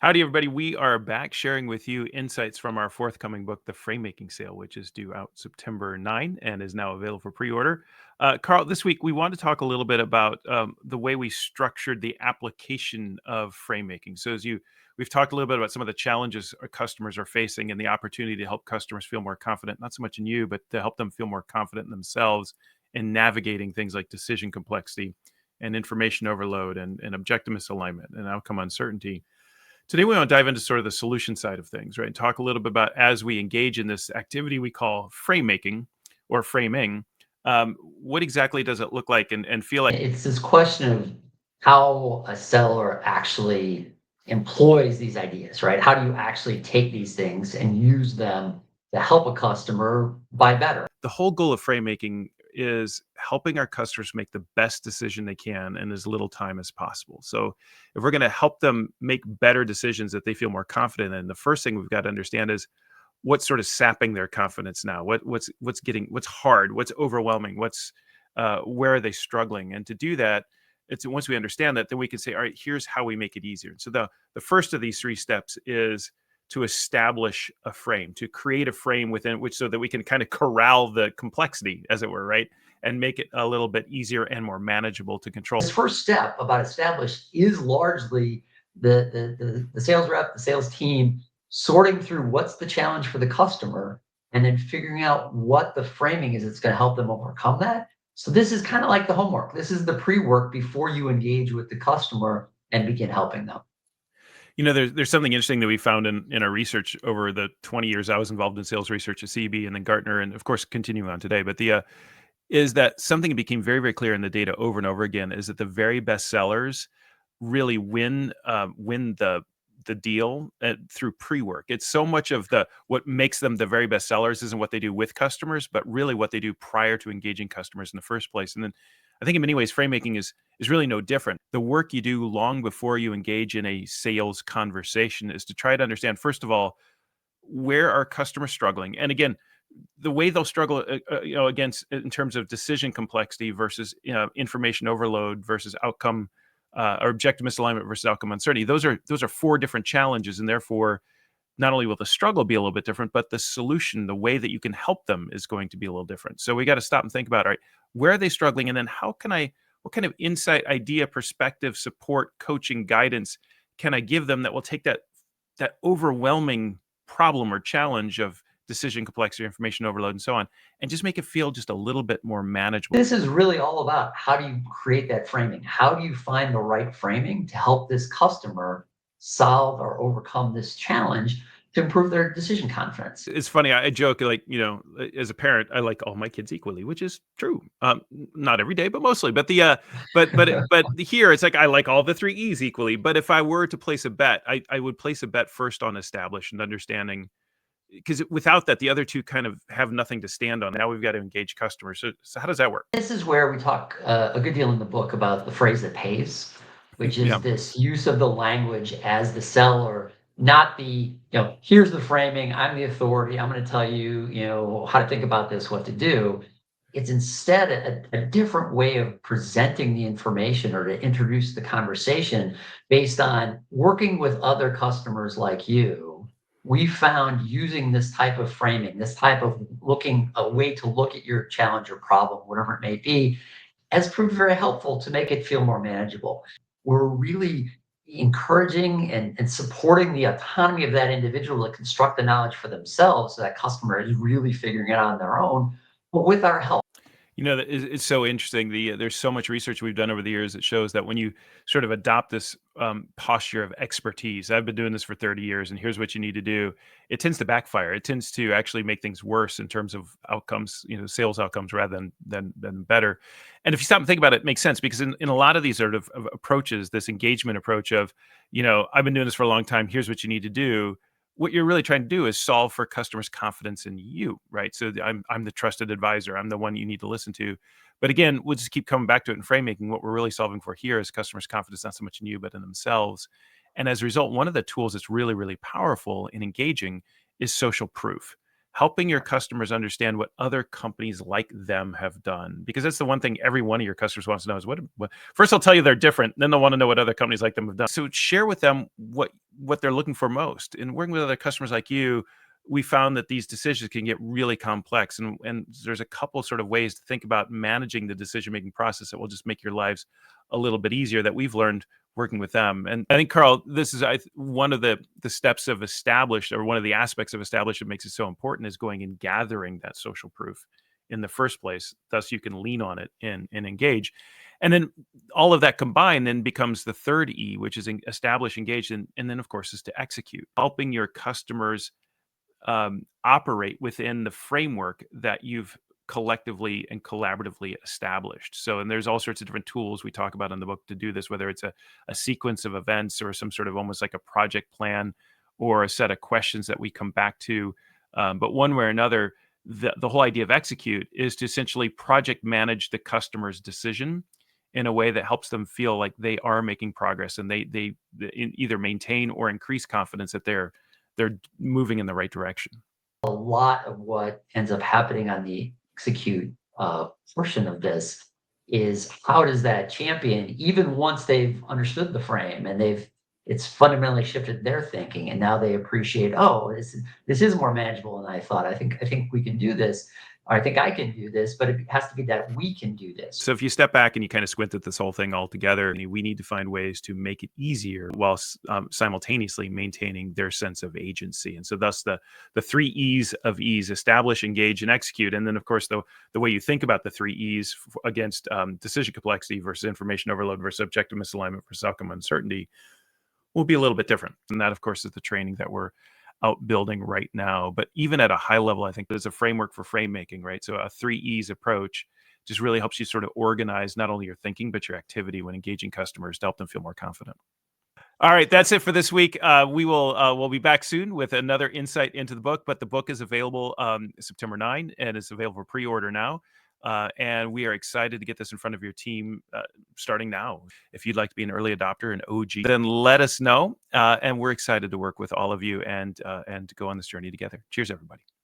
Howdy, everybody. We are back sharing with you insights from our forthcoming book, The Framemaking Sale, which is due out September 9 and is now available for pre order. Carl, this week we want to talk a little bit about the way we structured the application of framemaking. We've talked a little bit about some of the challenges our customers are facing and the opportunity to help customers feel more confident, not so much in you, but to help them feel more confident in themselves in navigating things like decision complexity and information overload and objective misalignment and outcome uncertainty. Today, we want to dive into sort of the solution side of things, right? And talk a little bit about as we engage in this activity we call frame making or framing, what exactly does it look like and feel like? It's this question of how a seller actually employs these ideas, right? How do you actually take these things and use them to help a customer buy better? The whole goal of frame making is helping our customers make the best decision they can in as little time as possible. So, if we're going to help them make better decisions that they feel more confident in, the first thing we've got to understand is what's sort of sapping their confidence now. What's hard, what's overwhelming, where are they struggling, and to do that, it's once we understand that, then we can say, all right, here's how we make it easier. So the first of these three steps is to establish a frame, to create a frame within which so that we can kind of corral the complexity, as it were, right, and make it a little bit easier and more manageable to control. This first step about establish is largely the sales rep, the sales team sorting through what's the challenge for the customer and then figuring out what the framing is that's going to help them overcome that. So this is kind of like the homework. This is the pre-work before you engage with the customer and begin helping them. There's something interesting that we found in our research over the 20 years I was involved in sales research at CB and then Gartner, and of course continuing on today. But the is that something that became very, very clear in the data over and over again is that the very best sellers really win the deal through pre-work. It's so much of what makes them the very best sellers isn't what they do with customers, but really what they do prior to engaging customers in the first place. And then I think in many ways, framemaking is really no different. The work you do long before you engage in a sales conversation is to try to understand, first of all, where are customers struggling, and again, the way they'll struggle, against in terms of decision complexity versus information overload versus outcome or objective misalignment versus outcome uncertainty. Those are four different challenges, and therefore, not only will the struggle be a little bit different, but the solution, the way that you can help them, is going to be a little different. So we got to stop and think about, all right, where are they struggling, and then what kind of insight, idea, perspective, support, coaching, guidance can I give them that will take that overwhelming problem or challenge of decision complexity, information overload, and so on, and just make it feel just a little bit more manageable. This is really all about how do you create that framing? How do you find the right framing to help this customer solve or overcome this challenge to improve their decision confidence? It's funny. I joke, like, as a parent, I like all my kids equally, which is true. Not every day, but mostly. But but here it's like I like all the three E's equally. But if I were to place a bet, I would place a bet first on establish and understanding, because without that, the other two kind of have nothing to stand on. Now we've got to engage customers. So how does that work? This is where we talk a good deal in the book about the phrase that pays, which is Yeah. this use of the language as the seller, not here's the framing, I'm the authority, I'm going to tell you, how to think about this, what to do. It's instead a different way of presenting the information or to introduce the conversation based on working with other customers like you. We found using this type of framing, this type of a way to look at your challenge or problem, whatever it may be, has proved very helpful to make it feel more manageable. We're really encouraging and supporting the autonomy of that individual to construct the knowledge for themselves so that customer is really figuring it out on their own, but with our help. It's so interesting. There's so much research we've done over the years that shows that when you sort of adopt this posture of expertise, I've been doing this for 30 years, and here's what you need to do. It tends to backfire. It tends to actually make things worse in terms of outcomes, sales outcomes, rather than better. And if you stop and think about it, it makes sense, because in a lot of these sort of approaches, this engagement approach of, I've been doing this for a long time. Here's what you need to do. What you're really trying to do is solve for customers' confidence in you, right? So I'm the trusted advisor. I'm the one you need to listen to. But again, we'll just keep coming back to it in framemaking. What we're really solving for here is customers' confidence, not so much in you, but in themselves. And as a result, one of the tools that's really, really powerful in engaging is social proof. helping your customers understand what other companies like them have done, because that's the one thing every one of your customers wants to know is what first they'll tell you they're different, then they'll want to know what other companies like them have done. So share with them what they're looking for most. And working with other customers like you, we found that these decisions can get really complex, and there's a couple sort of ways to think about managing the decision making process that will just make your lives a little bit easier that we've learned working with them. And I think, Karl, this is one of the steps of Establish, or one of the aspects of Establish that makes it so important, is going and gathering that social proof in the first place. Thus, you can lean on it and engage. And then all of that combined then becomes the third E, which is establish, engage, and then, of course, is to execute, helping your customers operate within the framework that you've collectively and collaboratively established. So, and there's all sorts of different tools we talk about in the book to do this, whether it's a sequence of events or some sort of almost like a project plan or a set of questions that we come back to. But one way or another, the whole idea of execute is to essentially project manage the customer's decision in a way that helps them feel like they are making progress, and they either maintain or increase confidence that they're moving in the right direction. A lot of what ends up happening on the execute portion of this is how does that champion, even once they've understood the frame and it's fundamentally shifted their thinking, and now they appreciate, oh, this is more manageable than I thought. I think we can do this, or I think I can do this, but it has to be that we can do this. So if you step back and you kind of squint at this whole thing altogether, we need to find ways to make it easier while simultaneously maintaining their sense of agency. And so thus the three E's of ease: establish, engage, and execute. And then, of course, the way you think about the three E's against decision complexity versus information overload versus objective misalignment versus outcome uncertainty will be a little bit different. And that, of course, is the training that we're out building right now. But even at a high level, I think there's a framework for frame making, right? So a three E's approach just really helps you sort of organize not only your thinking, but your activity when engaging customers to help them feel more confident. All right, that's it for this week. We'll be back soon with another insight into the book, but the book is available September 9, and it's available for pre-order now. And we are excited to get this in front of your team starting now. If you'd like to be an early adopter, an OG, then let us know. And we're excited to work with all of you and go on this journey together. Cheers, everybody.